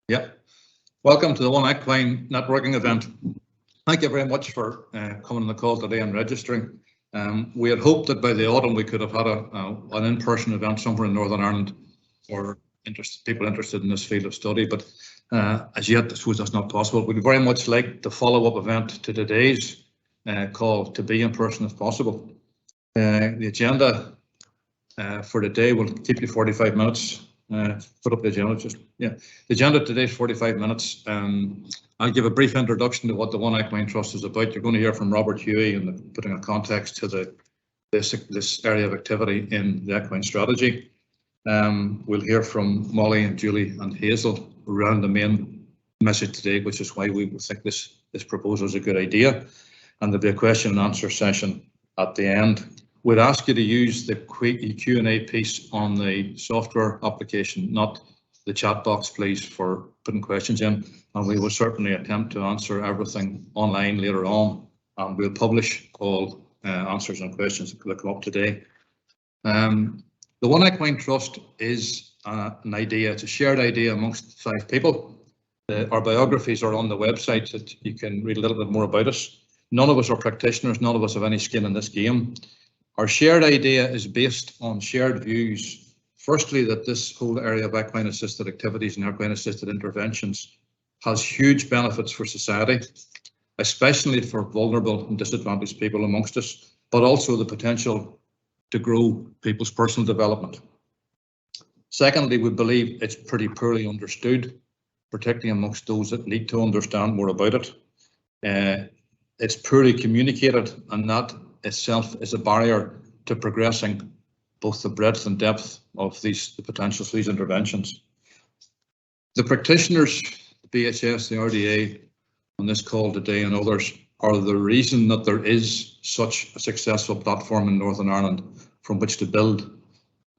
Yeah, welcome to the One Equine networking event. Thank you very much for coming on the call today and registering. We had hoped that by the autumn we could have had an in-person event somewhere in Northern Ireland for people interested in this field of study, but as yet, I suppose that's not possible. We'd very much like the follow-up event to today's call to be in person if possible. The agenda for today will keep you 45 minutes. Put up the agenda. The agenda today is 45 minutes. I'll give a brief introduction to what the One Equine Trust is about. You're going to hear from Robert Huey and putting a context to this area of activity in the equine strategy. We'll hear from Molly and Julie and Hazel around the main message today, which is why we think this proposal is a good idea. And there'll be a question and answer session at the end. We'd ask you to use the Q&A piece on the software application, not the chat box, please, for putting questions in. And we will certainly attempt to answer everything online later on. And we'll publish all answers and questions that come up today. The One Equine Trust is an idea. It's a shared idea amongst 5 people. Our biographies are on the website, so that you can read a little bit more about us. None of us are practitioners. None of us have any skin in this game. Our shared idea is based on shared views. Firstly, that this whole area of equine assisted activities and equine assisted interventions has huge benefits for society, especially for vulnerable and disadvantaged people amongst us, but also the potential to grow people's personal development. Secondly, we believe it's pretty poorly understood, particularly amongst those that need to understand more about it. It's poorly communicated, and that itself is a barrier to progressing both the breadth and depth of the potentials for these interventions. The practitioners, the BHS, the RDA, on this call today and others are the reason that there is such a successful platform in Northern Ireland from which to build.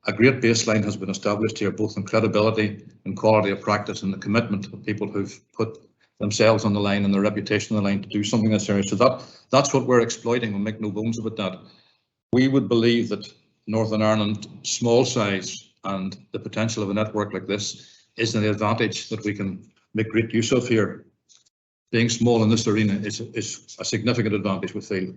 A great baseline has been established here, both in credibility and quality of practice and the commitment of people who've put themselves on the line and their reputation on the line to do something that's serious. So that's what we're exploiting. We'll make no bones about that. We would believe that Northern Ireland, small size and the potential of a network like this is an advantage that we can make great use of here. Being small in this arena is a significant advantage, we feel.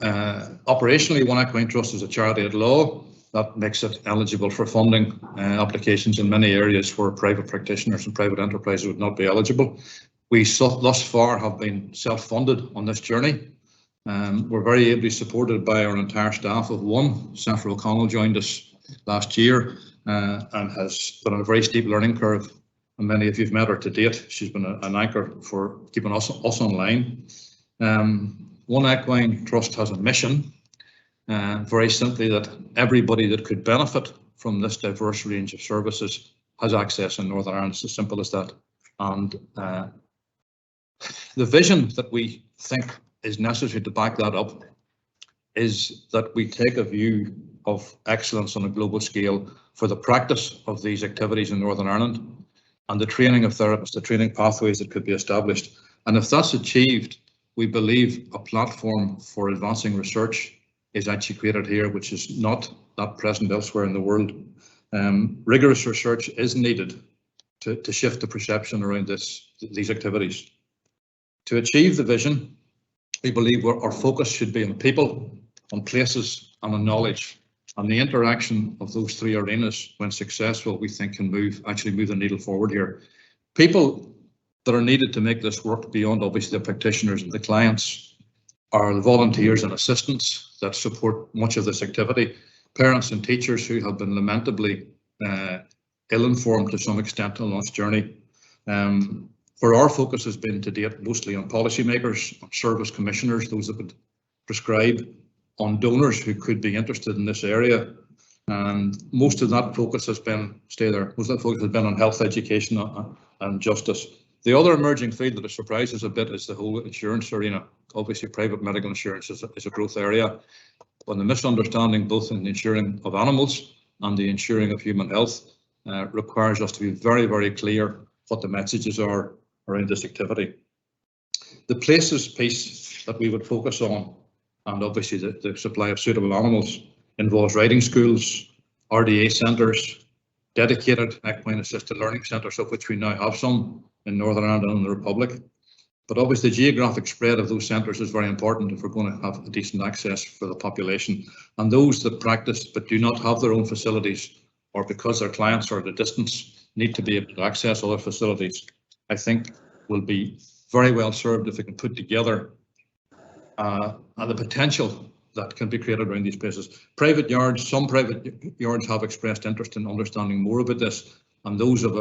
Operationally, One Equine Trust is a charity at law. That makes it eligible for funding applications in many areas where private practitioners and private enterprises would not be eligible. We thus far have been self-funded on this journey. We're very ably supported by our entire staff of one. Safra O'Connell joined us last year and has been on a very steep learning curve. And many of you have met her to date. She's been an anchor for keeping us online. One Equine Trust has a mission. Very simply, that everybody that could benefit from this diverse range of services has access in Northern Ireland. It's as simple as that. And the vision that we think is necessary to back that up is that we take a view of excellence on a global scale for the practice of these activities in Northern Ireland and the training of therapists, the training pathways that could be established. And if that's achieved, we believe a platform for advancing research is actually created here, which is not that present elsewhere in the world. Rigorous research is needed to shift the perception around these activities. To achieve the vision, we believe our focus should be on people, on places, and on knowledge. And the interaction of those 3 arenas, when successful, we think can actually move the needle forward here. People that are needed to make this work beyond obviously the practitioners and the clients are the volunteers and assistants that support much of this activity, parents and teachers who have been lamentably ill-informed to some extent on this journey. Where our focus has been to date mostly on policymakers, on service commissioners, those that would prescribe, on donors who could be interested in this area. And most of that focus has been, most of that focus has been on health education and justice. The other emerging field that has surprised us a bit is the whole insurance arena. Obviously, private medical insurance is a growth area, but the misunderstanding both in the insuring of animals and the insuring of human health requires us to be very, very clear what the messages are around this activity. The places piece that we would focus on, and obviously the supply of suitable animals, involves riding schools, RDA centres, dedicated equine assisted learning centres, of which we now have some in Northern Ireland and in the Republic. But obviously the geographic spread of those centres is very important if we're going to have a decent access for the population. And those that practice but do not have their own facilities, or because their clients are at a distance, need to be able to access other facilities, I think will be very well served if we can put together the potential that can be created around these places. Private yards, some private yards have expressed interest in understanding more about this, and those of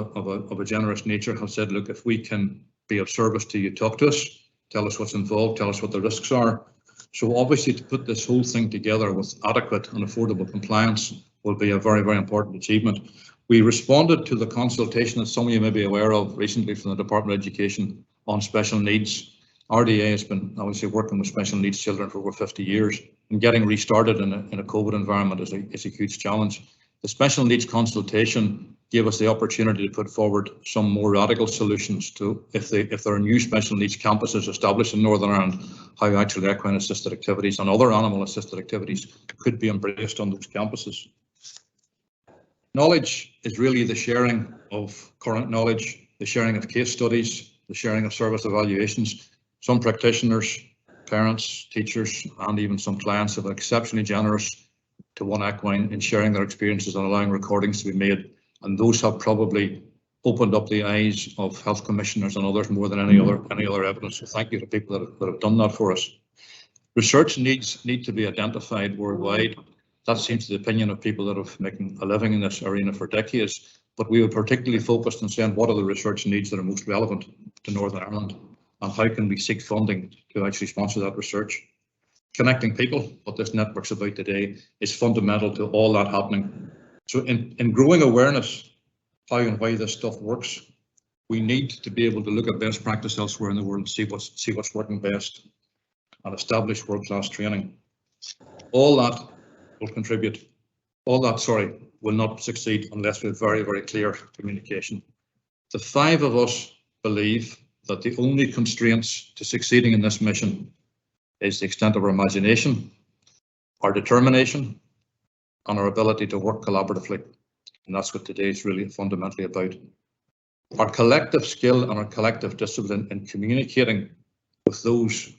a generous nature have said, look, if we can be of service to you, talk to us, tell us what's involved, tell us what the risks are. So obviously to put this whole thing together with adequate and affordable compliance will be a very, very important achievement. We responded to the consultation that some of you may be aware of recently from the Department of Education on special needs. RDA has been obviously working with special needs children for over 50 years, and getting restarted in a COVID environment is a huge challenge. The special needs consultation gave us the opportunity to put forward some more radical solutions to if there are new special needs campuses established in Northern Ireland, how actually equine assisted activities and other animal assisted activities could be embraced on those campuses. Knowledge is really the sharing of current knowledge, the sharing of case studies, the sharing of service evaluations. Some practitioners, parents, teachers, and even some clients have been exceptionally generous to One Equine in sharing their experiences and allowing recordings to be made. And those have probably opened up the eyes of health commissioners and others more than any other evidence. So thank you to people that have done that for us. Research needs need to be identified worldwide. That seems the opinion of people that have making a living in this arena for decades. But we were particularly focused on saying what are the research needs that are most relevant to Northern Ireland, and how can we seek funding to actually sponsor that research. Connecting people, what this network's about today, is fundamental to all that happening. So in growing awareness, how and why this stuff works, we need to be able to look at best practice elsewhere in the world and see what's working best and establish world-class training. All that will contribute, will not succeed unless we have very, very clear communication. The five of us believe that the only constraints to succeeding in this mission is the extent of our imagination, our determination, and our ability to work collaboratively. And that's what today is really fundamentally about. Our collective skill and our collective discipline in communicating with those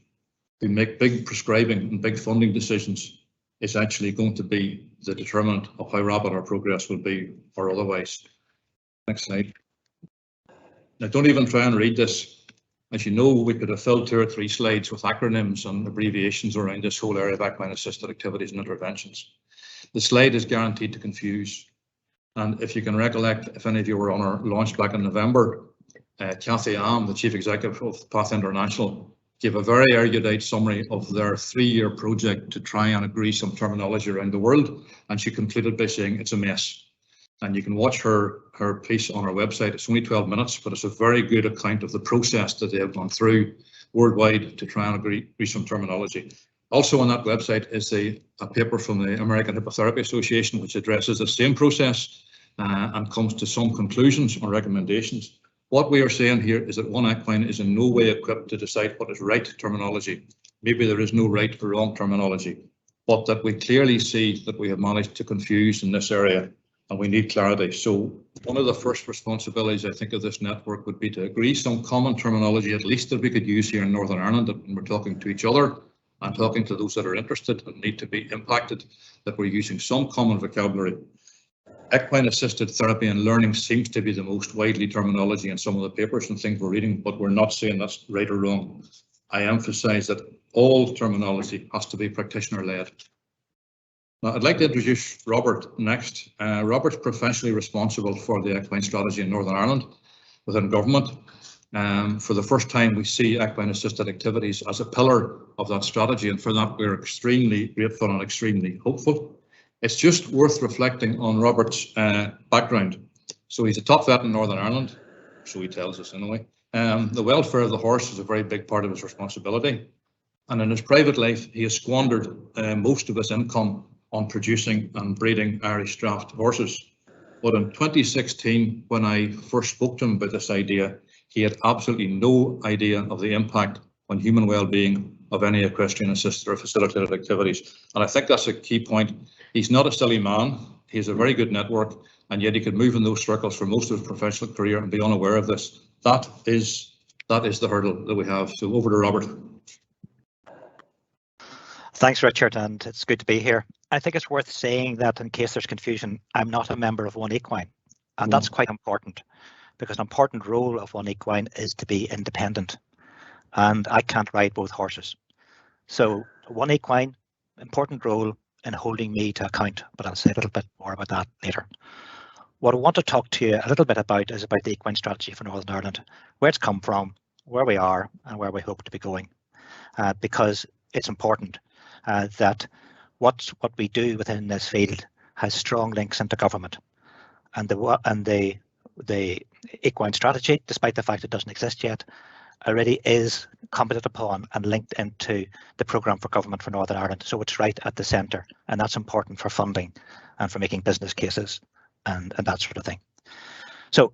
who make big prescribing and big funding decisions is actually going to be the determinant of how rapid our progress will be or otherwise. Next slide. Now, don't even try and read this. As you know, we could have filled 2 or 3 slides with acronyms and abbreviations around this whole area of equine assisted activities and interventions. The slide is guaranteed to confuse. And if you can recollect, if any of you were on our launch back in November, Cathy Am, the Chief Executive of Path International, gave a very erudite summary of their 3-year project to try and agree some terminology around the world. And she concluded by saying it's a mess. And you can watch her piece on our website. It's only 12 minutes, but it's a very good account of the process that they have gone through worldwide to try and agree some terminology. Also on that website is a paper from the American Hippotherapy Association, which addresses the same process and comes to some conclusions or recommendations. What we are saying here is that One Equine is in no way equipped to decide what is right terminology. Maybe there is no right or wrong terminology, but that we clearly see that we have managed to confuse in this area. And we need clarity. So one of the first responsibilities, I think, of this network would be to agree some common terminology, at least that we could use here in Northern Ireland, that when we're talking to each other and talking to those that are interested and need to be impacted, that we're using some common vocabulary. Equine assisted therapy and learning seems to be the most widely terminology in some of the papers and things we're reading, but we're not saying that's right or wrong. I emphasize that all terminology has to be practitioner led. Now, I'd like to introduce Robert next. Robert's professionally responsible for the equine strategy in Northern Ireland within government. For the first time, we see equine assisted activities as a pillar of that strategy, and for that we're extremely grateful and extremely hopeful. It's just worth reflecting on Robert's background. So he's a top vet in Northern Ireland, so he tells us anyway. The welfare of the horse is a very big part of his responsibility, and in his private life he has squandered most of his income on producing and breeding Irish draft horses. But in 2016, when I first spoke to him about this idea, he had absolutely no idea of the impact on human well-being of any equestrian assisted or facilitated activities. And I think that's a key point. He's not a silly man. he has a very good network, and yet he could move in those circles for most of his professional career and be unaware of this. That is the hurdle that we have. So over to Robert. Thanks, Richard, and it's good to be here. I think it's worth saying that in case there's confusion, I'm not a member of One Equine, and that's quite important, because an important role of One Equine is to be independent, and I can't ride both horses. So One Equine, important role in holding me to account, but I'll say a little bit more about that later. What I want to talk to you a little bit about is about the equine strategy for Northern Ireland, where it's come from, where we are, and where we hope to be going, because it's important that what we do within this field has strong links into government, and the equine strategy, despite the fact it doesn't exist yet, already is commented upon and linked into the programme for government for Northern Ireland. So it's right at the centre, and that's important for funding and for making business cases and that sort of thing. So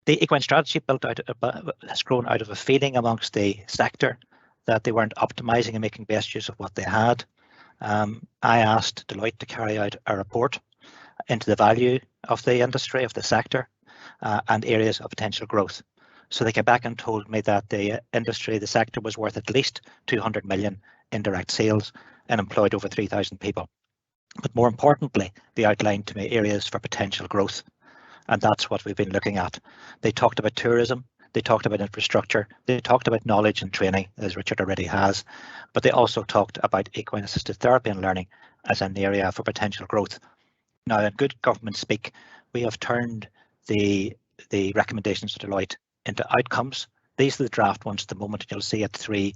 the equine strategy has grown out of a feeling amongst the sector that they weren't optimising and making best use of what they had. I asked Deloitte to carry out a report into the value of the industry, of the sector, and areas of potential growth. So they came back and told me that the industry, the sector, was worth at least 200 million in direct sales and employed over 3,000 people. But more importantly, they outlined to me areas for potential growth. And that's what we've been looking at. They talked about tourism, they talked about infrastructure, they talked about knowledge and training, as Richard already has, but they also talked about equine assisted therapy and learning as an area for potential growth. Now, in good government speak, we have turned the recommendations of Deloitte into outcomes. These are the draft ones at the moment. You'll see at 3,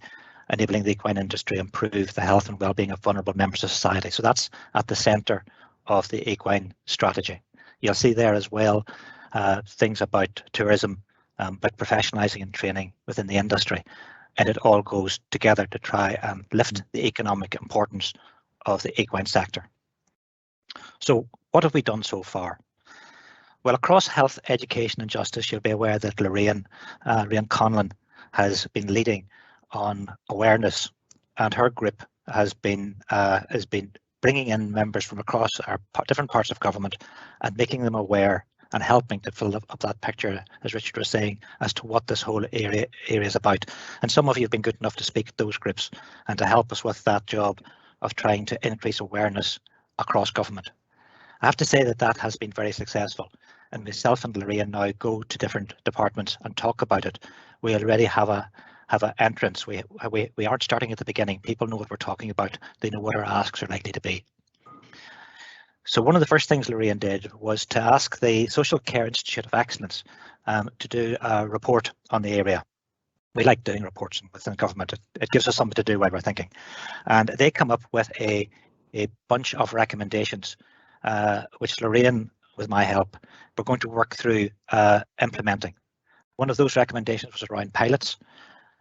enabling the equine industry to improve the health and well-being of vulnerable members of society. So that's at the centre of the equine strategy. You'll see there as well things about tourism, about professionalising and training within the industry, and it all goes together to try and lift the economic importance of the equine sector. So what have we done so far? Well, across health, education and justice, you'll be aware that Lorraine Conlon has been leading on awareness, and her group has been bringing in members from across our different parts of government and making them aware and helping to fill up that picture, as Richard was saying, as to what this whole area is about. And some of you have been good enough to speak at those groups and to help us with that job of trying to increase awareness across government. I have to say that that has been very successful, and myself and Lorraine now go to different departments and talk about it. We already have an entrance. We aren't starting at the beginning. People know what we're talking about. They know what our asks are likely to be. So one of the first things Lorraine did was to ask the Social Care Institute of Excellence to do a report on the area. We like doing reports within government. It gives us something to do while we're thinking. And they come up with a bunch of recommendations, which Lorraine, with my help, we're going to work through implementing. One of those recommendations was around pilots.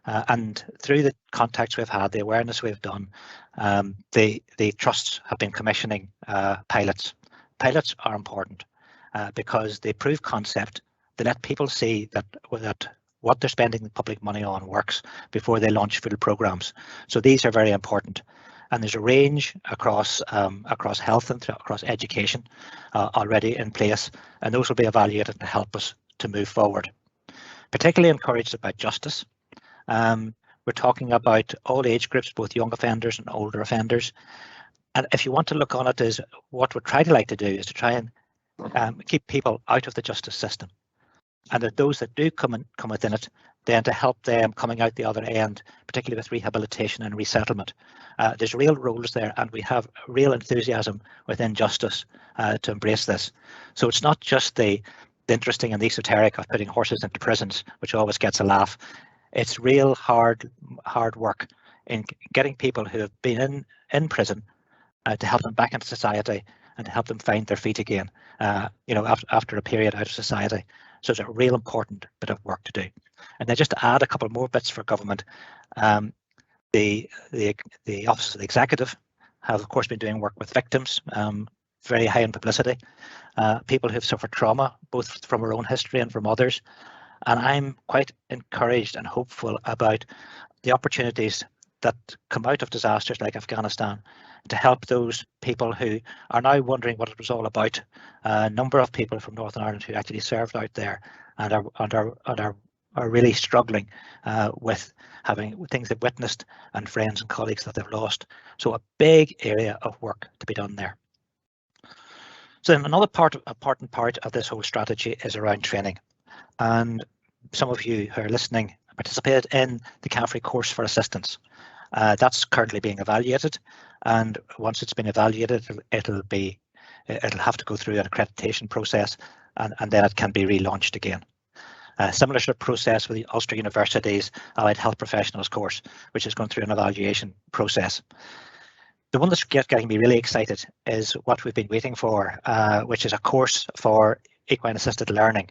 And through the contacts we've had, the awareness we've done, the trusts have been commissioning pilots. Pilots are important because they prove concept. They let people see that what they're spending the public money on works before they launch full programs. So these are very important. And there's a range across health and across education already in place, and those will be evaluated to help us to move forward. Particularly encouraged about justice. We're talking about all age groups, both young offenders and older offenders. And if you want to look on it as what we're trying to like to do is to try and keep people out of the justice system. And that those that do come within it, then to help them coming out the other end, particularly with rehabilitation and resettlement. There's real roles there, and we have real enthusiasm within justice to embrace this. So it's not just the interesting and the esoteric of putting horses into prisons, which always gets a laugh. It's real hard work in getting people who have been in prison to help them back into society and to help them find their feet again, after a period out of society. So it's a real important bit of work to do. And then just to add a couple more bits for government, the Office of the Executive have, of course, been doing work with victims, very high in publicity, people who've suffered trauma, both from our own history and from others. And I'm quite encouraged and hopeful about the opportunities that come out of disasters like Afghanistan, to help those people who are now wondering what it was all about. A number of people from Northern Ireland who actually served out there and are really struggling with having things they've witnessed and friends and colleagues that they've lost. So a big area of work to be done there. So then another important part of this whole strategy is around training. And some of you who are listening participated in the CAFRE course for assistants. That's currently being evaluated, and once it's been evaluated, it'll have to go through an accreditation process, and then it can be relaunched again. Similar sort of process with the Ulster University's Allied Health Professionals course, which is going through an evaluation process. The one that's getting me really excited is what we've been waiting for, which is a course for equine assisted learning,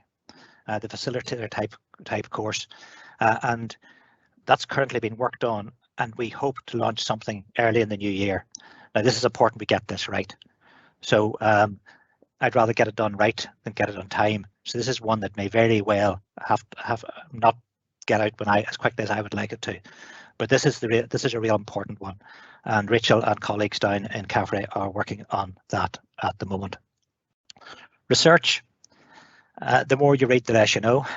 the facilitator type course, and that's currently being worked on, and we hope to launch something early in the new year. Now, this is important we get this right. So I'd rather get it done right than get it on time. So this is one that may very well have not get out as quickly as I would like it to. But this is a real important one, and Rachel and colleagues down in CAFRE are working on that at the moment. Research. The more you read, the less you know.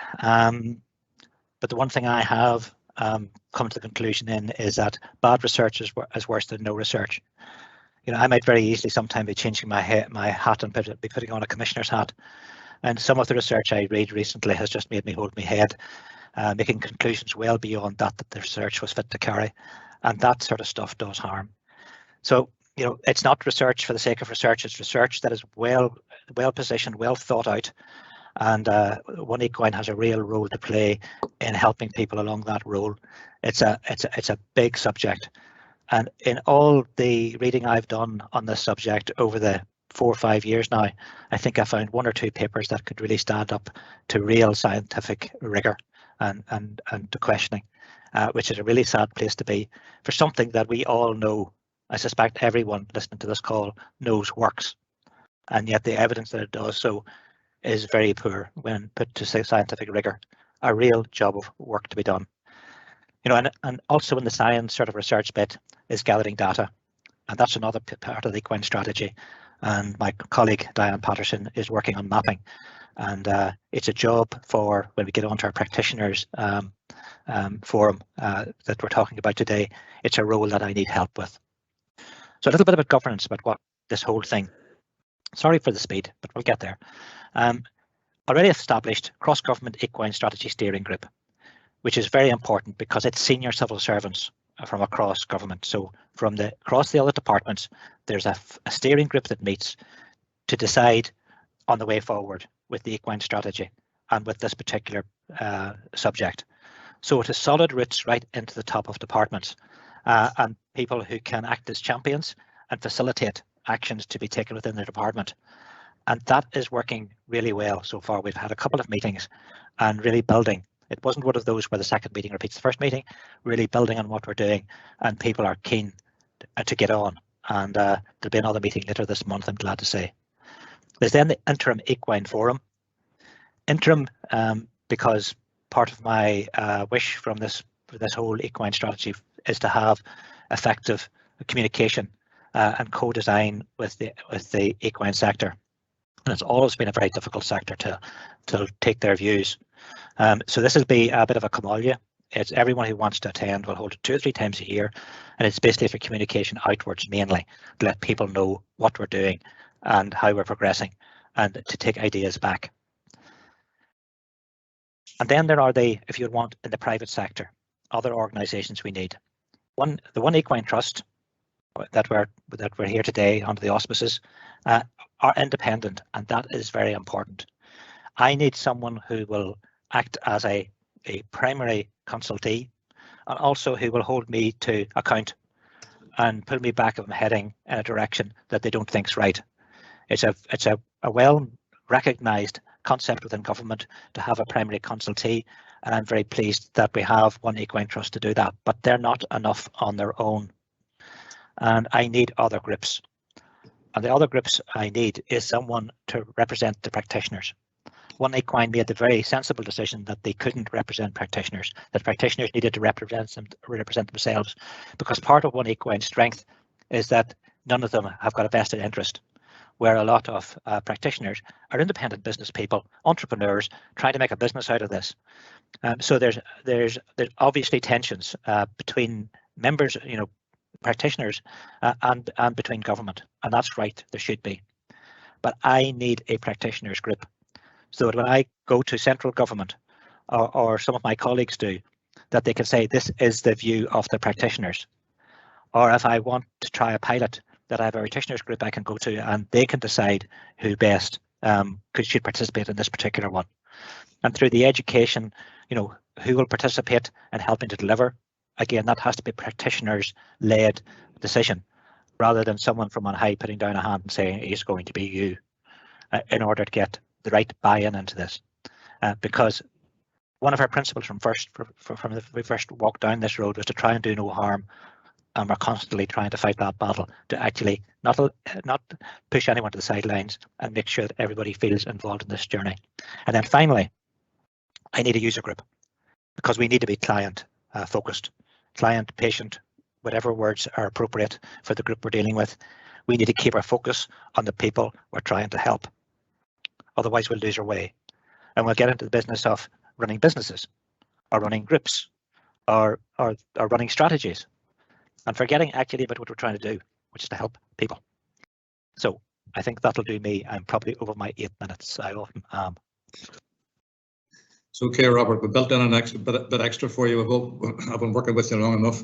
But the one thing I have come to the conclusion in is that bad research is worse than no research. You know, I might very easily sometime be changing my hat and be putting on a commissioner's hat. And some of the research I read recently has just made me hold my head, making conclusions well beyond that the research was fit to carry. And that sort of stuff does harm. So, you know, it's not research for the sake of research. It's research that is well positioned, well thought out. And One Equine has a real role to play in helping people along that role. It's a big subject, and in all the reading I've done on this subject over the 4 or 5 years now, I think I found 1 or 2 papers that could really stand up to real scientific rigor and to questioning, which is a really sad place to be for something that we all know. I suspect everyone listening to this call knows works, and yet the evidence that it does so is very poor when put to scientific rigor. A real job of work to be done. You know, and also in the science sort of research bit is gathering data, and that's another part of the equine strategy. And my colleague Diane Patterson is working on mapping, and it's a job for when we get onto our practitioners forum that we're talking about today. It's a role that I need help with. So a little bit about governance, about what this whole thing. Sorry for the speed, but we'll get there. Already established cross-government equine strategy steering group, which is very important because it's senior civil servants from across government. So from across the other departments, there's a steering group that meets to decide on the way forward with the equine strategy and with this particular subject. So it has solid roots right into the top of departments and people who can act as champions and facilitate actions to be taken within the department. And that is working really well so far. We've had a couple of meetings and really building. It wasn't one of those where the second meeting repeats the first meeting, really building on what we're doing, and people are keen to get on. And there'll be another meeting later this month, I'm glad to say. There's then the Interim Equine Forum. Interim because part of my wish from this whole equine strategy is to have effective communication and co-design with the equine sector. And it's always been a very difficult sector to take their views. So this will be a bit of a commodity. It's everyone who wants to attend will hold it 2 or 3 times a year, and it's basically for communication outwards mainly, to let people know what we're doing and how we're progressing, and to take ideas back. And then there are if you want, in the private sector, other organisations we need. The One Equine Trust that we're here today under the auspices are independent, and that is very important. I need someone who will act as a primary consultee, and also who will hold me to account and pull me back if I'm heading in a direction that they don't think's right. It's a well recognised concept within government to have a primary consultee, and I'm very pleased that we have One Equine Trust to do that, but they're not enough on their own. And I need other groups. And the other groups I need is someone to represent the practitioners. One Equine made the very sensible decision that they couldn't represent practitioners, that practitioners needed to represent themselves, because part of One Equine's strength is that none of them have got a vested interest, where a lot of practitioners are independent business people, entrepreneurs, trying to make a business out of this. So there's obviously tensions between members, practitioners, and between government, and that's right, there should be. But I need a practitioners group, so that when I go to central government, or some of my colleagues do, that they can say this is the view of the practitioners. Or if I want to try a pilot, that I have a practitioners group I can go to, and they can decide who best should participate in this particular one. And through the education, who will participate in helping to deliver, again, that has to be practitioners-led decision, rather than someone from on high putting down a hand and saying it's going to be you, in order to get the right buy-in into this. Because one of our principles from we first walked down this road was to try and do no harm, and we're constantly trying to fight that battle to actually not push anyone to the sidelines and make sure that everybody feels involved in this journey. And then finally, I need a user group, because we need to be client focused, client, patient, whatever words are appropriate for the group we're dealing with. We need to keep our focus on the people we're trying to help. Otherwise, we'll lose our way, and we'll get into the business of running businesses, or running groups, or running strategies, and forgetting actually about what we're trying to do, which is to help people. So I think that'll do me. I'm probably over my 8 minutes. I often am. It's okay, Robert. We built in an extra bit extra for you. I hope I've been working with you long enough.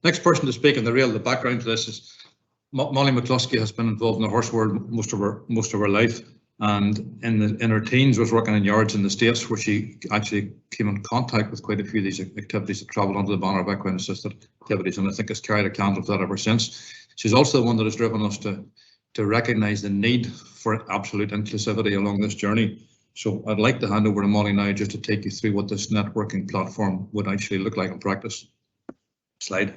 Next person to speak, and the background to this is Molly McCluskey. Has been involved in the horse world most of her life, and in her teens was working in yards in the States, where she actually came in contact with quite a few of these activities that travelled under the banner of equine assisted activities, and I think has carried a candle for that ever since. She's also the one that has driven us to recognise the need for absolute inclusivity along this journey. So I'd like to hand over to Molly now, just to take you through what this networking platform would actually look like in practice. Slide.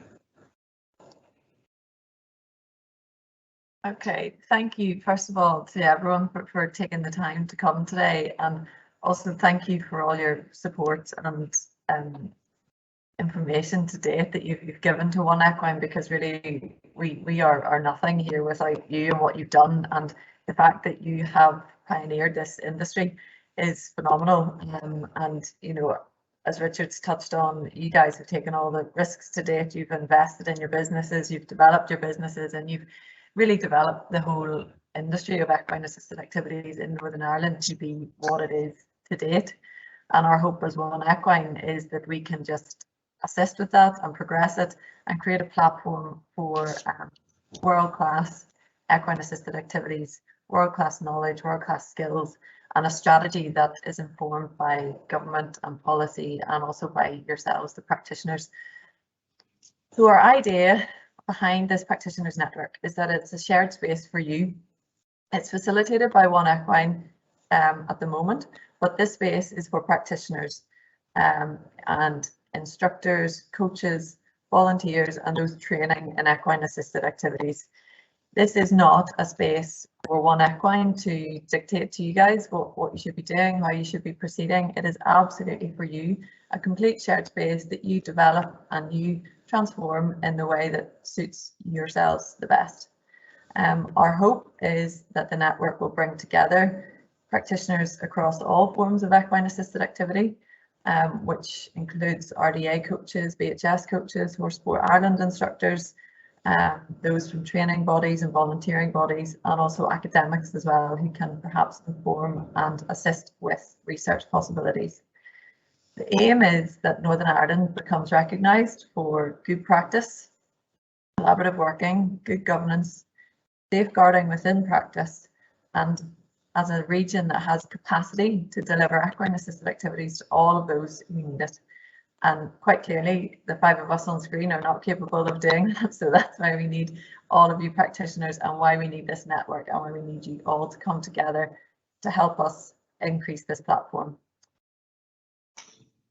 Okay, thank you first of all to everyone for taking the time to come today, and also thank you for all your support and information to date that you've given to One Equine, because really we are nothing here without you and what you've done, and the fact that you have pioneered this industry is phenomenal. And as Richard's touched on, you guys have taken all the risks to date. You've invested in your businesses, you've developed your businesses, and you've really developed the whole industry of equine assisted activities in Northern Ireland to be what it is to date. And our hope as One Equine is that we can just assist with that and progress it and create a platform for world-class equine assisted activities, world-class knowledge, world-class skills, and a strategy that is informed by government and policy, and also by yourselves, the practitioners. So our idea behind this practitioners network is that it's a shared space for you. It's facilitated by One Equine at the moment, but this space is for practitioners and instructors, coaches, volunteers, and those training in equine assisted activities. This is not a space for One Equine to dictate to you guys what you should be doing, how you should be proceeding. It is absolutely for you, a complete shared space that you develop and you transform in the way that suits yourselves the best. Our hope is that the network will bring together practitioners across all forms of equine assisted activity, which includes RDA coaches, BHS coaches, Horse Sport Ireland instructors, those from training bodies and volunteering bodies, and also academics as well, who can perhaps inform and assist with research possibilities. The aim is that Northern Ireland becomes recognised for good practice, collaborative working, good governance, safeguarding within practice, and as a region that has capacity to deliver equine assisted activities to all of those who need it. And quite clearly, the 5 of us on screen are not capable of doing that. So that's why we need all of you practitioners, and why we need this network, and why we need you all to come together to help us increase this platform.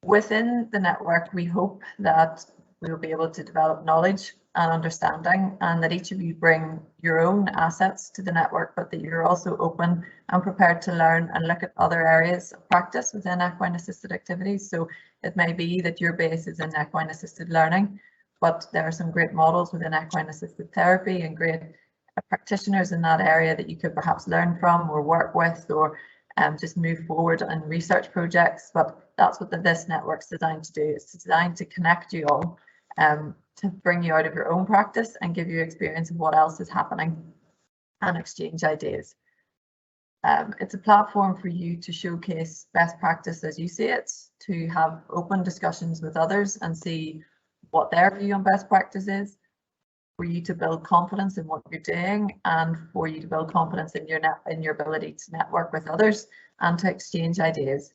Within the network, we hope that we will be able to develop knowledge and understanding, and that each of you bring your own assets to the network, but that you're also open and prepared to learn and look at other areas of practice within equine assisted activities. So it may be that your base is in equine assisted learning, but there are some great models within equine assisted therapy and great practitioners in that area that you could perhaps learn from or work with, or just move forward on research projects. But that's what this network's designed to do. It's designed to connect you all, to bring you out of your own practice and give you experience of what else is happening and exchange ideas. It's a platform for you to showcase best practice as you see it, to have open discussions with others and see what their view on best practice is, for you to build confidence in what you're doing, and for you to build confidence in your ability to network with others and to exchange ideas.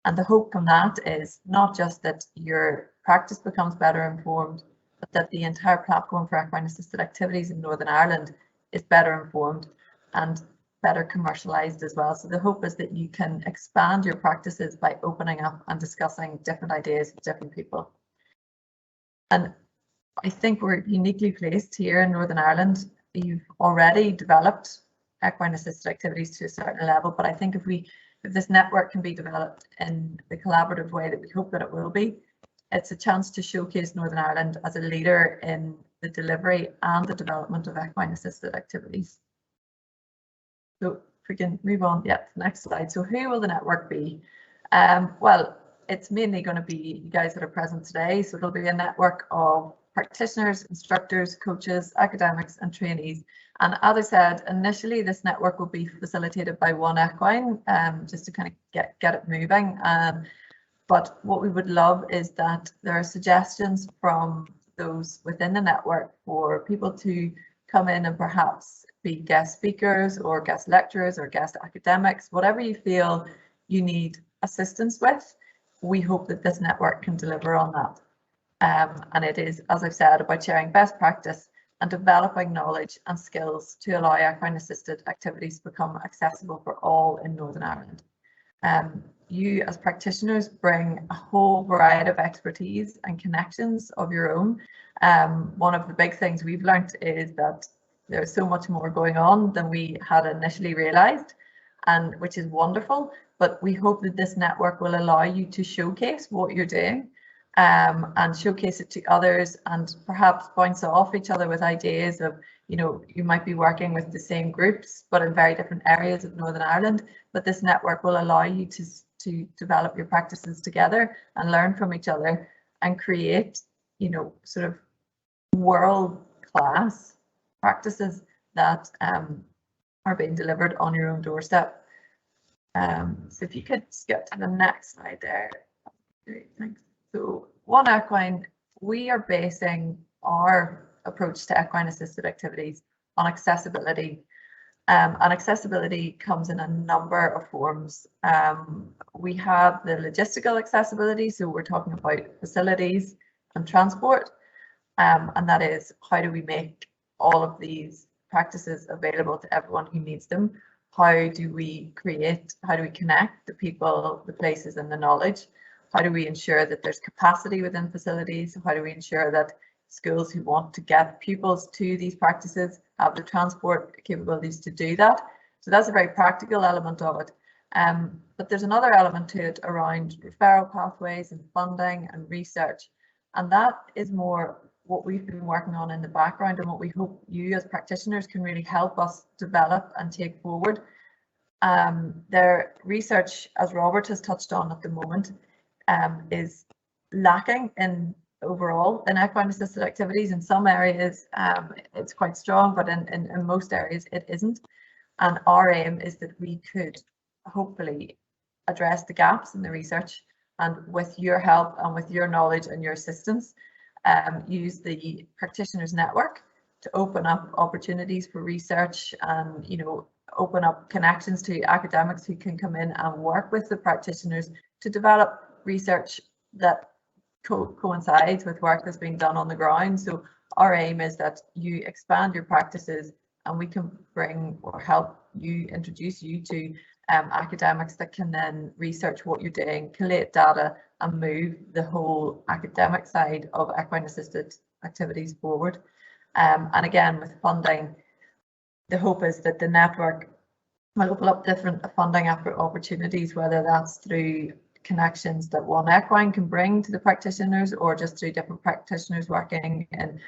And the hope from that is not just that your practice becomes better informed, but that the entire platform for equine assisted activities in Northern Ireland is better informed and better commercialised as well. So the hope is that you can expand your practices by opening up and discussing different ideas with different people. And I think we're uniquely placed here in Northern Ireland. You've already developed equine assisted activities to a certain level, but I think if this network can be developed in the collaborative way that we hope that it will be, it's a chance to showcase Northern Ireland as a leader in the delivery and the development of equine assisted activities. So if we can move on, yeah, to the next slide. So who will the network be? Well, it's mainly going to be you guys that are present today. So it'll be a network of practitioners, instructors, coaches, academics and trainees. And as I said, initially this network will be facilitated by One Equine, just to kind of get it moving. But what we would love is that there are suggestions from those within the network for people to come in and perhaps be guest speakers or guest lecturers or guest academics, whatever you feel you need assistance with. We hope that this network can deliver on that. And it is, as I've said, about sharing best practice and developing knowledge and skills to allow equine assisted activities to become accessible for all in Northern Ireland. You as practitioners bring a whole variety of expertise and connections of your own. One of the big things we've learnt is that there's so much more going on than we had initially realised, and which is wonderful. But we hope that this network will allow you to showcase what you're doing, and showcase it to others, and perhaps bounce off each other with ideas of, you know, you might be working with the same groups but in very different areas of Northern Ireland, but this network will allow you to develop your practices together and learn from each other and create, you know, sort of world-class practices that are being delivered on your own doorstep. So if you could skip to the next slide there. Great, thanks. So One Equine, we are basing our approach to equine assisted activities on accessibility. And accessibility comes in a number of forms. We have the logistical accessibility, so we're talking about facilities and transport. And that is, how do we make all of these practices available to everyone who needs them? How do we connect the people, the places and the knowledge? How do we ensure that there's capacity within facilities? How do we ensure that schools who want to get pupils to these practices have the transport capabilities to do that? So that's a very practical element of it. But there's another element to it around referral pathways and funding and research. And that is more what we've been working on in the background, and what we hope you as practitioners can really help us develop and take forward. Their research, as Robert has touched on at the moment, is lacking in overall in equine assisted activities. In some areas it's quite strong, but in most areas it isn't. And our aim is that we could hopefully address the gaps in the research, and with your help and with your knowledge and your assistance, use the practitioners network to open up opportunities for research, and, you know, open up connections to academics who can come in and work with the practitioners to develop research that coincides with work that's being done on the ground. So our aim is that you expand your practices, and we can bring or help you, introduce you to academics that can then research what you're doing, collate data and move the whole academic side of equine assisted activities forward. And again, with funding, the hope is that the network will open up different funding opportunities, whether that's through connections that One Equine can bring to the practitioners, or just through different practitioners working in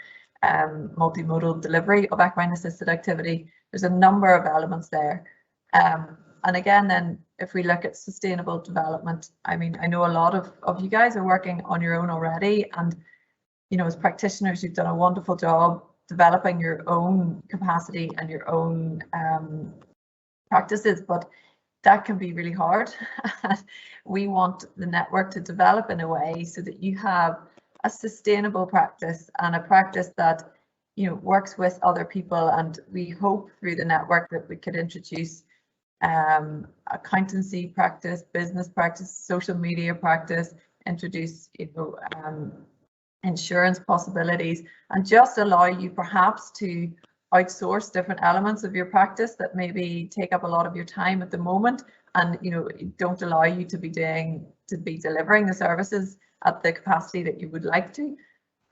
multimodal delivery of equine assisted activity. There's a number of elements there. And again, then if we look at sustainable development, I mean, I know a lot of you guys are working on your own already, and you know, as practitioners, you've done a wonderful job developing your own capacity and your own practices, but that can be really hard. We want the network to develop in a way so that you have a sustainable practice, and a practice that, you know, works with other people. And we hope through the network that we could introduce accountancy practice, business practice, social media practice, introduce, you know, insurance possibilities, and just allow you perhaps to outsource different elements of your practice that maybe take up a lot of your time at the moment, and you know, don't allow you to be delivering the services at the capacity that you would like to.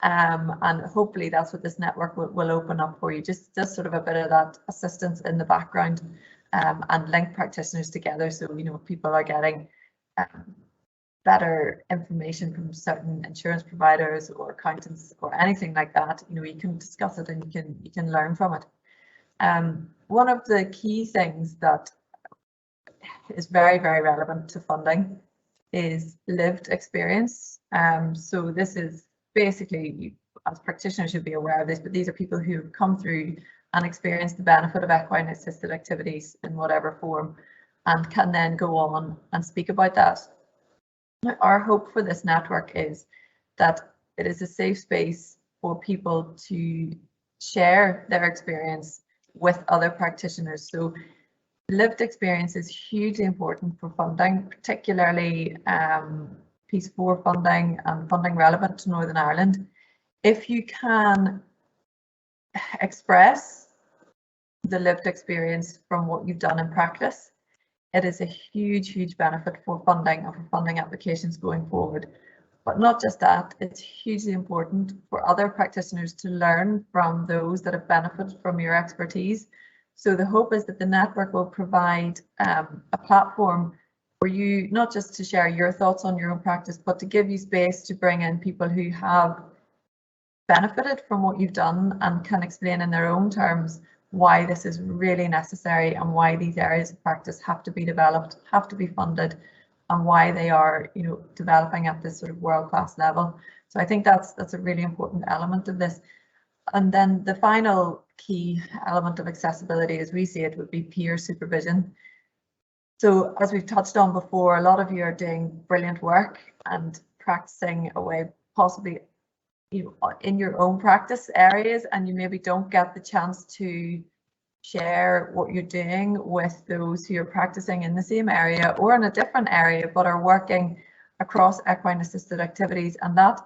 And hopefully that's what this network will open up for you, just sort of a bit of that assistance in the background, and link practitioners together, so you know, people are getting better information from certain insurance providers or accountants or anything like that. You know, you can discuss it and you can learn from it. One of the key things that is very, very relevant to funding is lived experience. So this is basically, you, as practitioners, should be aware of this, but these are people who have come through and experienced the benefit of equine assisted activities in whatever form, and can then go on and speak about that. Our hope for this network is that it is a safe space for people to share their experience with other practitioners. So lived experience is hugely important for funding, particularly Piece 4 funding and funding relevant to Northern Ireland. If you can express the lived experience from what you've done in practice, it is a huge, huge benefit for funding and for funding applications going forward. But not just that, it's hugely important for other practitioners to learn from those that have benefited from your expertise. So the hope is that the network will provide a platform for you, not just to share your thoughts on your own practice, but to give you space to bring in people who have benefited from what you've done and can explain in their own terms why this is really necessary, and why these areas of practice have to be developed, have to be funded, and why they are, you know, developing at this sort of world-class level. So I think that's a really important element of this. And then the final key element of accessibility, as we see it, would be peer supervision. So as we've touched on before, a lot of you are doing brilliant work and practicing away, possibly, you know, in your own practice areas, and you maybe don't get the chance to share what you're doing with those who are practicing in the same area or in a different area, but are working across equine assisted activities. And that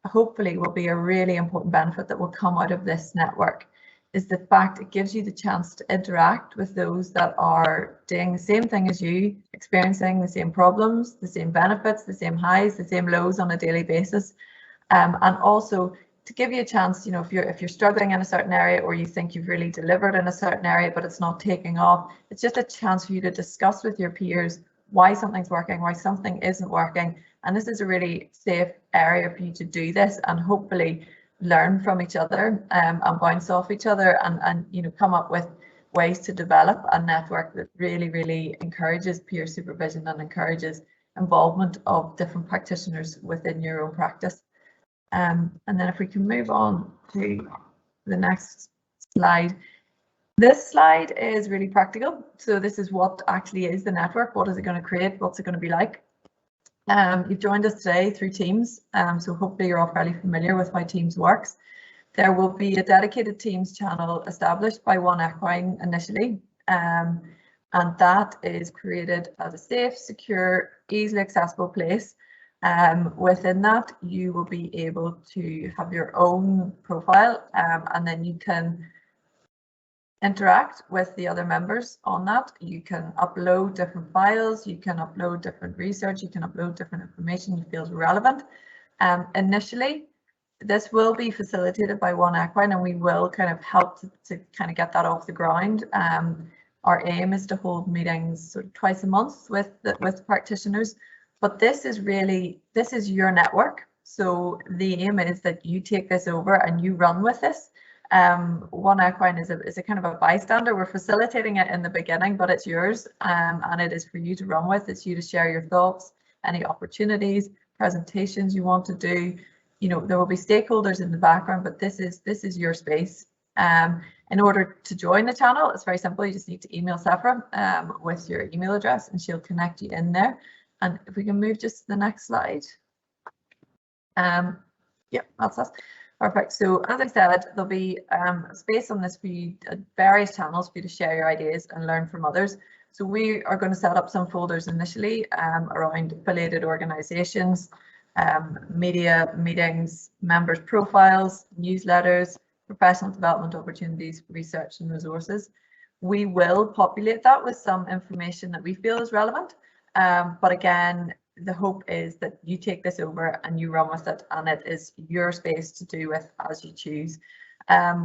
hopefully will be a really important benefit that will come out of this network, is the fact it gives you the chance to interact with those that are doing the same thing as you, experiencing the same problems, the same benefits, the same highs, the same lows on a daily basis. And also to give you a chance, you know, if you're struggling in a certain area, or you think you've really delivered in a certain area but it's not taking off, it's just a chance for you to discuss with your peers why something's working, why something isn't working. And this is a really safe area for you to do this, and hopefully learn from each other, and bounce off each other, and you know, come up with ways to develop a network that really, really encourages peer supervision and encourages involvement of different practitioners within your own practice. And then if we can move on to the next slide. This slide is really practical. So this is what actually is the network. What is it going to create? What's it going to be like? You've joined us today through Teams, so hopefully you're all fairly familiar with how Teams works. There will be a dedicated Teams channel established by One Equine initially, and that is created as a safe, secure, easily accessible place. Within that, you will be able to have your own profile, and then you can interact with the other members on that. You can upload different files, you can upload different research, you can upload different information you feel is relevant. Initially, this will be facilitated by One Equine, and we will kind of help to kind of get that off the ground. Our aim is to hold meetings sort of twice a month with practitioners, but this is your network. So the aim is that you take this over and you run with this. One Equine is a kind of a bystander. We're facilitating it in the beginning, but it's yours, and it is for you to run with. It's you to share your thoughts, any opportunities, presentations you want to do. You know, there will be stakeholders in the background, but this is your space. In order to join the channel, it's very simple. You just need to email Sephra with your email address, and she'll connect you in there. And if we can move just to the next slide. Yeah, that's us. Perfect. So as I said, there'll be space on this for you, various channels for you to share your ideas and learn from others. So we are going to set up some folders initially around affiliated organisations, media, meetings, members' profiles, newsletters, professional development opportunities, research and resources. We will populate that with some information that we feel is relevant. But again, the hope is that you take this over and you run with it, and it is your space to do with as you choose.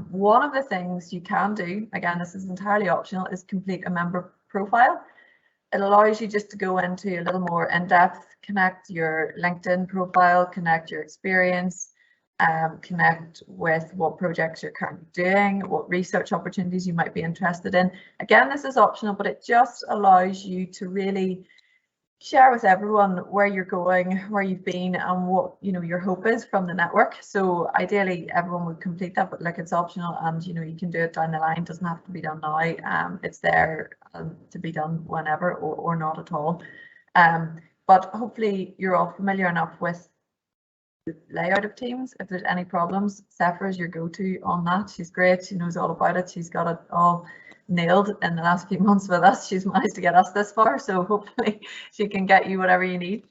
One of the things you can do, again, this is entirely optional, is complete a member profile. It allows you just to go into a little more in-depth, connect your LinkedIn profile, connect your experience, connect with what projects you're currently doing, what research opportunities you might be interested in. Again, this is optional, but it just allows you to really share with everyone where you're going, where you've been, and what your hope is from the network. So ideally everyone would complete that, but like, it's optional, and you can do it down the line. It doesn't have to be done now. It's there to be done whenever or not at all. But hopefully you're all familiar enough with the layout of Teams. If there's any problems, Sephra is your go-to on that. She's great. She knows all about it. She's got it all nailed in the last few months with us. She's managed to get us this far, so hopefully she can get you whatever you need.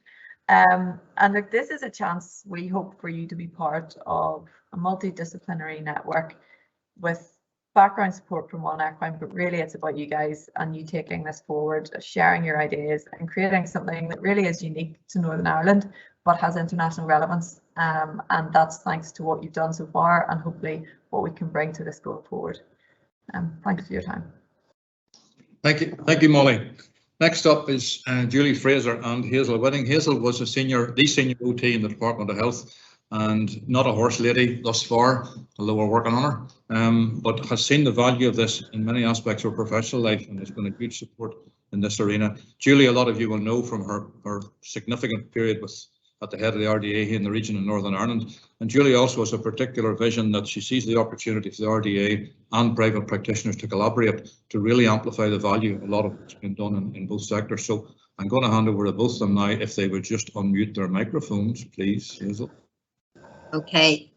And look, this is a chance, we hope, for you to be part of a multidisciplinary network with background support from One Equine, but really it's about you guys and you taking this forward, sharing your ideas and creating something that really is unique to Northern Ireland but has international relevance, and that's thanks to what you've done so far and hopefully what we can bring to this going forward. Thanks for your time. Thank you, Molly. Next up is Julie Fraser and Hazel Whitting. Hazel was the senior OT in the Department of Health, and not a horse lady thus far, although we're working on her, but has seen the value of this in many aspects of her professional life and has been a huge support in this arena. Julie, a lot of you will know from her significant period at the head of the RDA here in the region in Northern Ireland. And Julie also has a particular vision that she sees the opportunity for the RDA and private practitioners to collaborate to really amplify the value. A lot of it's been done in both sectors. So I'm going to hand over to both of them now, if they would just unmute their microphones, please, Hazel. Okay.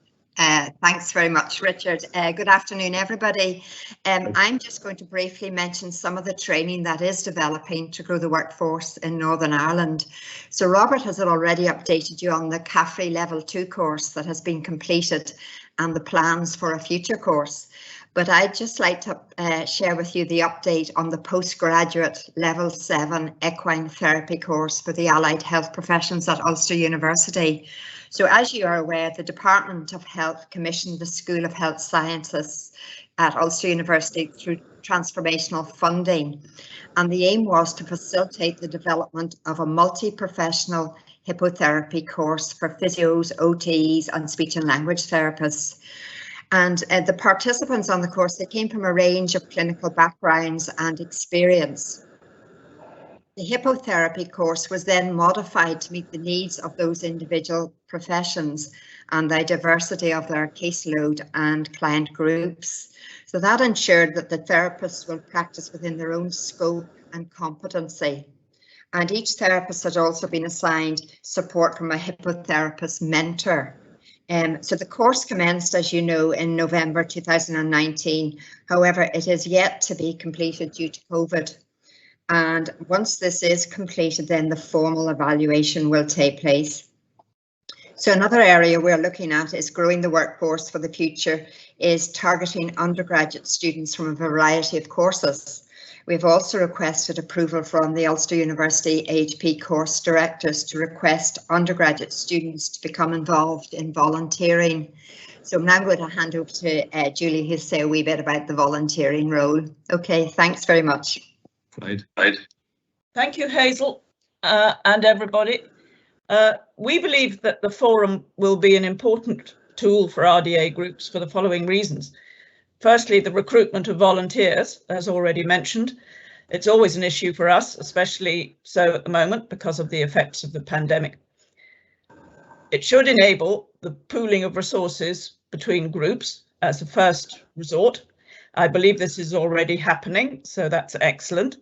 Thanks very much, Richard. Good afternoon, everybody. I'm just going to briefly mention some of the training that is developing to grow the workforce in Northern Ireland. So Robert has already updated you on the CAFRE Level 2 course that has been completed and the plans for a future course. But I'd just like to share with you the update on the postgraduate Level 7 Equine Therapy course for the allied health professions at Ulster University. So as you are aware, the Department of Health commissioned the School of Health Sciences at Ulster University through transformational funding. And the aim was to facilitate the development of a multi-professional hippotherapy course for physios, OTs and speech and language therapists. And the participants on the course, they came from a range of clinical backgrounds and experience. The hippotherapy course was then modified to meet the needs of those individual professions and the diversity of their caseload and client groups. So that ensured that the therapists will practice within their own scope and competency. And each therapist had also been assigned support from a hippotherapist mentor. So the course commenced, as you know, in November 2019. However, it is yet to be completed due to COVID. And once this is completed, then the formal evaluation will take place. So another area we're looking at is growing the workforce for the future, is targeting undergraduate students from a variety of courses. We've also requested approval from the Ulster University AHP course directors to request undergraduate students to become involved in volunteering. So I'm now going to hand over to Julie, who'll say a wee bit about the volunteering role. Okay, thanks very much. Right. Thank you, Hazel, and everybody. We believe that the forum will be an important tool for RDA groups for the following reasons. Firstly, the recruitment of volunteers, as already mentioned. It's always an issue for us, especially so at the moment because of the effects of the pandemic. It should enable the pooling of resources between groups as a first resort. I believe this is already happening, so that's excellent.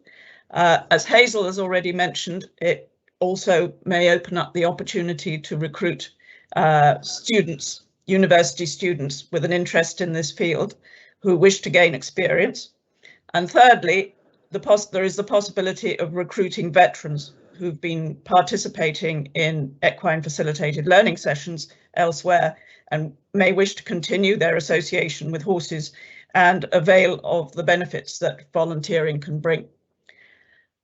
As Hazel has already mentioned, it also may open up the opportunity to recruit students, university students with an interest in this field who wish to gain experience. And thirdly, there is the possibility of recruiting veterans who've been participating in equine facilitated learning sessions elsewhere and may wish to continue their association with horses and avail of the benefits that volunteering can bring.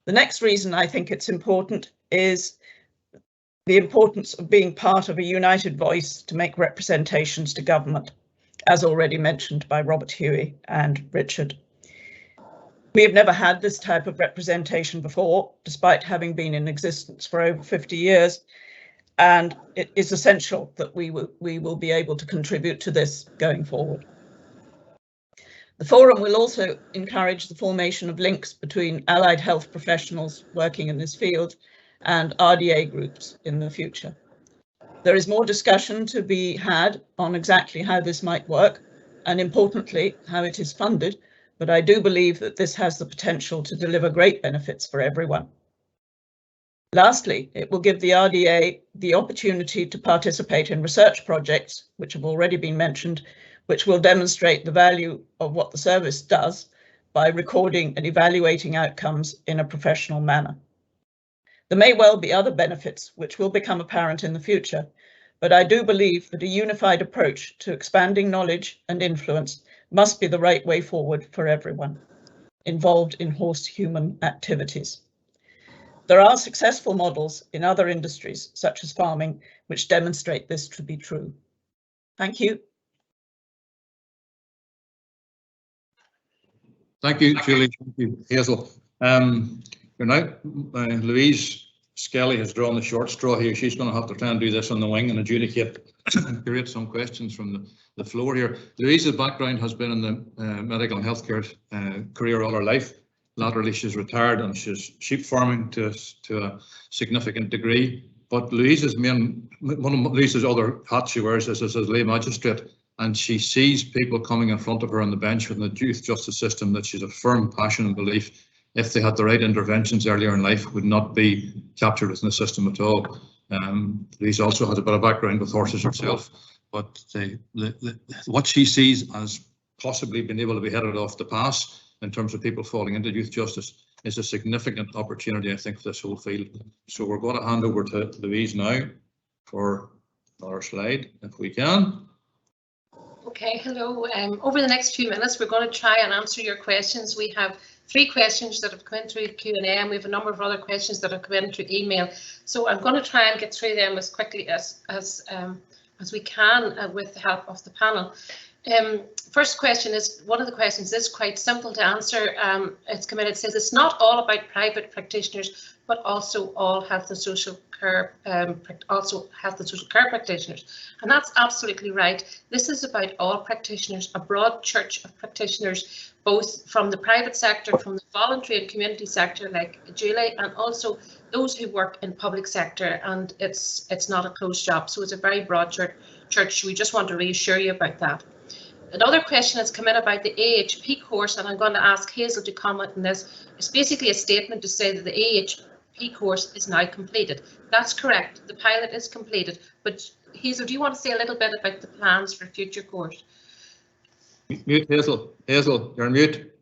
The next reason I think it's important is the importance of being part of a united voice to make representations to government, as already mentioned by Robert Huey and Richard. We have never had this type of representation before, despite having been in existence for over 50 years, and it is essential that we will be able to contribute to this going forward. The forum will also encourage the formation of links between allied health professionals working in this field and RDA groups in the future. There is more discussion to be had on exactly how this might work, and importantly, how it is funded, but I do believe that this has the potential to deliver great benefits for everyone. Lastly, it will give the RDA the opportunity to participate in research projects, which have already been mentioned, which will demonstrate the value of what the service does by recording and evaluating outcomes in a professional manner. There may well be other benefits which will become apparent in the future, but I do believe that a unified approach to expanding knowledge and influence must be the right way forward for everyone involved in horse-human activities. There are successful models in other industries, such as farming, which demonstrate this to be true. Thank you. Thank you, Julie. Thank you, Hazel. Louise Skelly has drawn the short straw here. She's going to have to try and do this on the wing and adjudicate and create some questions from the floor here. Louise's background has been in the medical and healthcare career all her life. Latterly, she's retired and she's sheep farming to a significant degree. But one of Louise's other hats she wears is as a lay magistrate, and she sees people coming in front of her on the bench within the youth justice system that she's a firm passion and belief, if they had the right interventions earlier in life, would not be captured within the system at all. Louise also has a bit of background with horses herself, but what she sees as possibly being able to be headed off the pass in terms of people falling into youth justice is a significant opportunity, I think, for this whole field. So we're going to hand over to Louise now for our slide, if we can. Okay, hello. Over the next few minutes, we're going to try and answer your questions. We have 3 questions that have come in through Q&A, and we have a number of other questions that have come in through email. So I'm going to try and get through them as quickly as we can with the help of the panel. First question is, one of the questions is quite simple to answer. It's come in, it says it's not all about private practitioners, but also all health and social care, practitioners. And that's absolutely right. This is about all practitioners, a broad church of practitioners, both from the private sector, from the voluntary and community sector like Julie, and also those who work in public sector, and it's not a closed shop, so it's a very broad church. We just want to reassure you about that. Another question has come in about the AHP course, and I'm going to ask Hazel to comment on this. It's basically a statement to say that the AHP course is now completed. That's correct, the pilot is completed, but Hazel, do you want to say a little bit about the plans for future course? Mute, Hazel. Hazel, you're on mute.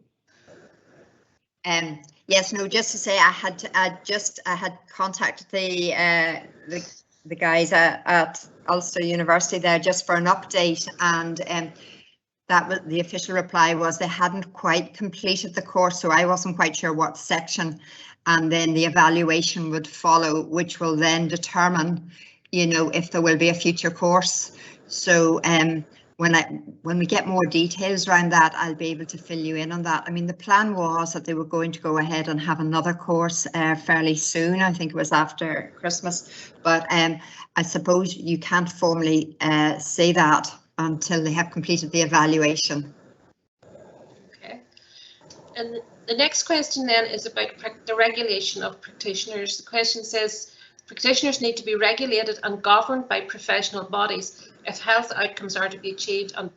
Yes, no, just to say I had contacted the guys at Ulster University there just for an update, and that was the official reply, was they hadn't quite completed the course, so I wasn't quite sure what section, and then the evaluation would follow, which will then determine, you know, if there will be a future course. So when we get more details around that, I'll be able to fill you in on that. I mean, the plan was that they were going to go ahead and have another course fairly soon. I think it was after Christmas, but I suppose you can't formally say that until they have completed the evaluation. Okay. And the next question then is about the regulation of practitioners. The question says, practitioners need to be regulated and governed by professional bodies if health outcomes are to be achieved and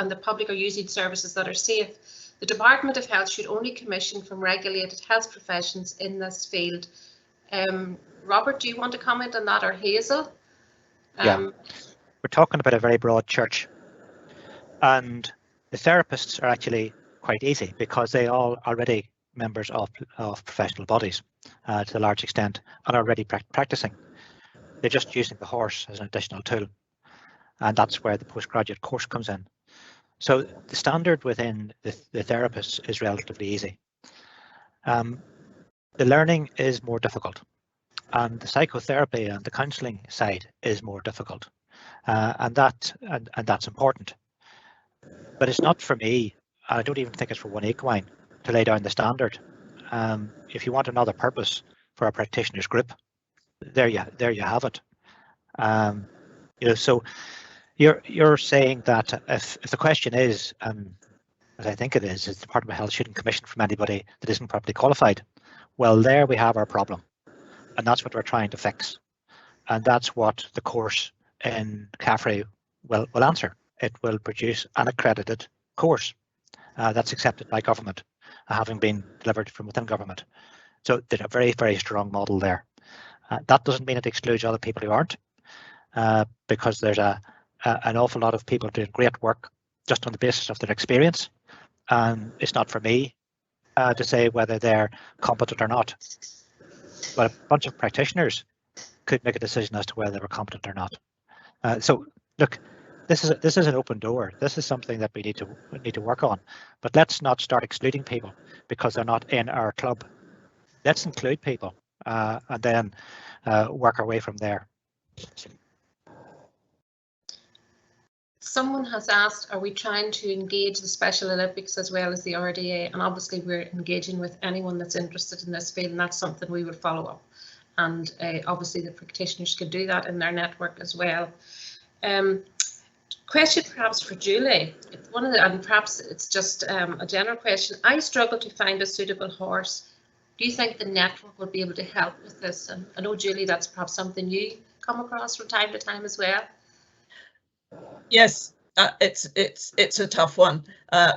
the public are using services that are safe. The Department of Health should only commission from regulated health professions in this field. Robert, do you want to comment on that, or Hazel? Yeah, we're talking about a very broad church, and the therapists are actually quite easy because they all already members of professional bodies to a large extent and are already practicing. They're just using the horse as an additional tool, and that's where the postgraduate course comes in. So the standard within the therapists is relatively easy. The learning is more difficult, and the psychotherapy and the counselling side is more difficult, and that's important. But it's not for me. I don't even think it's for One Equine to lay down the standard. If you want another purpose for a practitioners group, there you have it. You know, so you're saying that if the question is, as I think it is the Department of Health shouldn't commission from anybody that isn't properly qualified. Well, there we have our problem, and that's what we're trying to fix, and that's what the course in CAFRE will answer. It will produce an accredited course that's accepted by government, having been delivered from within government. So there's a very, very strong model there. That doesn't mean it excludes other people who aren't, because there's an awful lot of people doing great work just on the basis of their experience. And it's not for me to say whether they're competent or not. But a bunch of practitioners could make a decision as to whether they were competent or not. So look, this is an open door. This is something that we need to work on. But let's not start excluding people because they're not in our club. Let's include people and then work our way from there. Someone has asked, are we trying to engage the Special Olympics as well as the RDA? And obviously we're engaging with anyone that's interested in this field, and that's something we would follow up. And obviously the practitioners can do that in their network as well. Question perhaps for Julie. And perhaps it's just a general question. I struggle to find a suitable horse. Do you think the network will be able to help with this? And I know, Julie, that's perhaps something you come across from time to time as well. Yes, it's a tough one.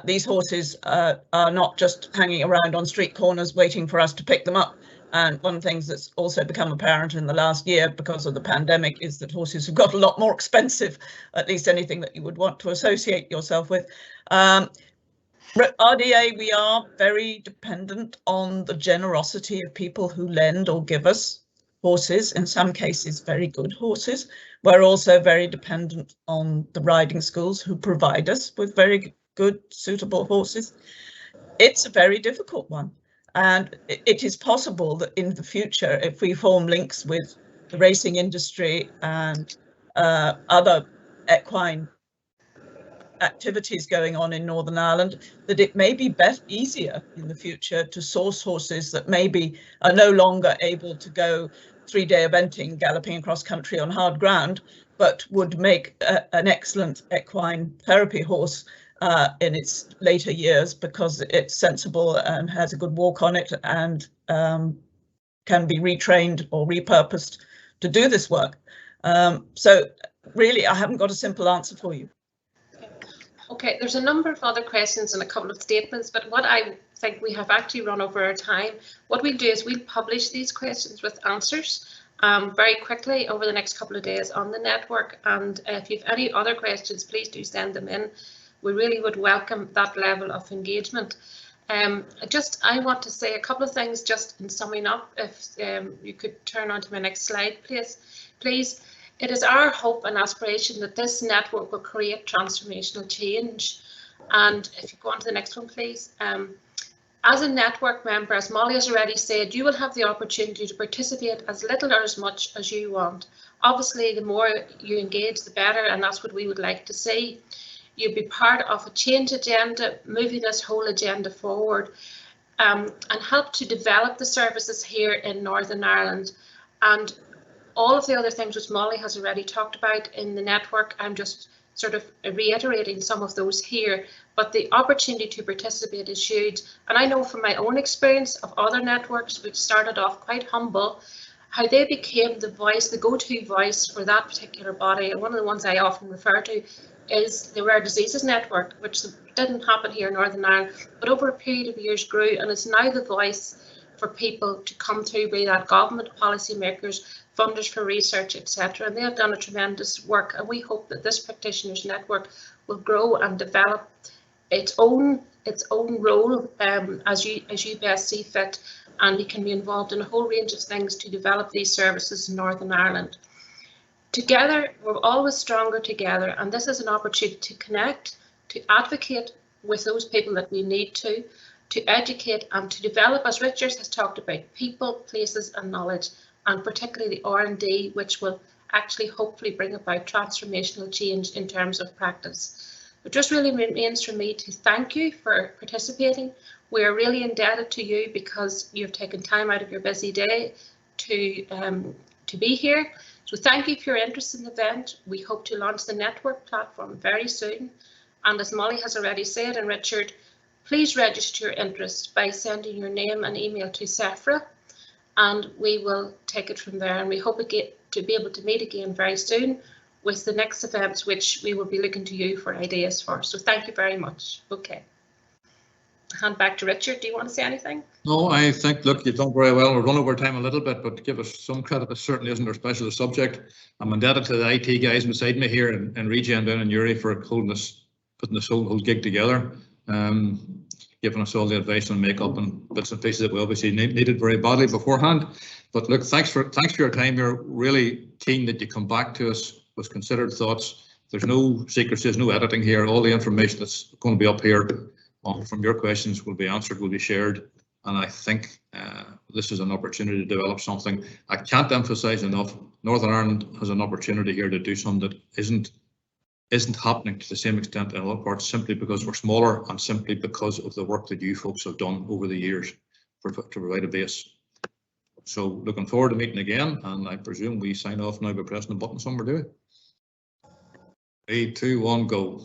These horses are not just hanging around on street corners waiting for us to pick them up. And one of the things that's also become apparent in the last year because of the pandemic is that horses have got a lot more expensive, at least anything that you would want to associate yourself with. RDA, we are very dependent on the generosity of people who lend or give us horses, in some cases very good horses. We're also very dependent on the riding schools who provide us with very good, suitable horses. It's a very difficult one. And it is possible that in the future, if we form links with the racing industry and other equine activities going on in Northern Ireland, that it may be easier in the future to source horses that maybe are no longer able to go 3-day eventing, galloping across country on hard ground, but would make an excellent equine therapy horse in its later years because it's sensible and has a good walk on it and can be retrained or repurposed to do this work. So really, I haven't got a simple answer for you. Okay, there's a number of other questions and a couple of statements, but what I think we have actually run over our time. What we'll do is we'll publish these questions with answers very quickly over the next couple of days on the network. And if you have any other questions, please do send them in. We really would welcome that level of engagement. I want to say a couple of things just in summing up. If you could turn on to my next slide, please. It is our hope and aspiration that this network will create transformational change. And if you go on to the next one, please. As a network member, as Molly has already said, you will have the opportunity to participate as little or as much as you want. Obviously, the more you engage, the better, and that's what we would like to see. You'll be part of a change agenda, moving this whole agenda forward, and help to develop the services here in Northern Ireland. And all of the other things which Molly has already talked about in the network, I'm just sort of reiterating some of those here, but the opportunity to participate is huge. And I know from my own experience of other networks which started off quite humble, how they became the voice, the go-to voice for that particular body. And one of the ones I often refer to is the Rare Diseases Network, which didn't happen here in Northern Ireland, but over a period of years grew and is now the voice for people to come through, be that government, policymakers, funders for research, etc. And they have done a tremendous work, and we hope that this practitioners network will grow and develop its own role as you best see fit, and it can be involved in a whole range of things to develop these services in Northern Ireland. Together, we're always stronger together, and this is an opportunity to connect, to advocate with those people that we need to educate and to develop, as Richard has talked about, people, places and knowledge, and particularly the R&D, which will actually hopefully bring about transformational change in terms of practice. It just really remains for me to thank you for participating. We are really indebted to you because you've taken time out of your busy day to be here. So thank you for your interest in the event. We hope to launch the network platform very soon. And as Molly has already said, and Richard, please register your interest by sending your name and email to SEFRA, and we will take it from there. And we hope to be able to meet again very soon with the next events, which we will be looking to you for ideas for. So thank you very much. Okay. Hand back to Richard. Do you want to say anything? No, I think, look, you've done very well. We've run over time a little bit, but give us some credit. This certainly isn't our specialist subject. I'm indebted to the IT guys beside me here in Regen down in Uri for putting this whole gig together, giving us all the advice on makeup and bits and pieces that we obviously needed very badly beforehand. But look, thanks for your time. You're really keen that you come back to us with considered thoughts. There's no secrecy, there's no editing here. All the information that's going to be up here from your questions will be answered, will be shared. And I think this is an opportunity to develop something. I can't emphasize enough, Northern Ireland has an opportunity here to do something that isn't happening to the same extent in other parts, simply because we're smaller and simply because of the work that you folks have done over the years to provide a base. So looking forward to meeting again, and I presume we sign off now by pressing the button somewhere, do we? 3, 2, 1, go.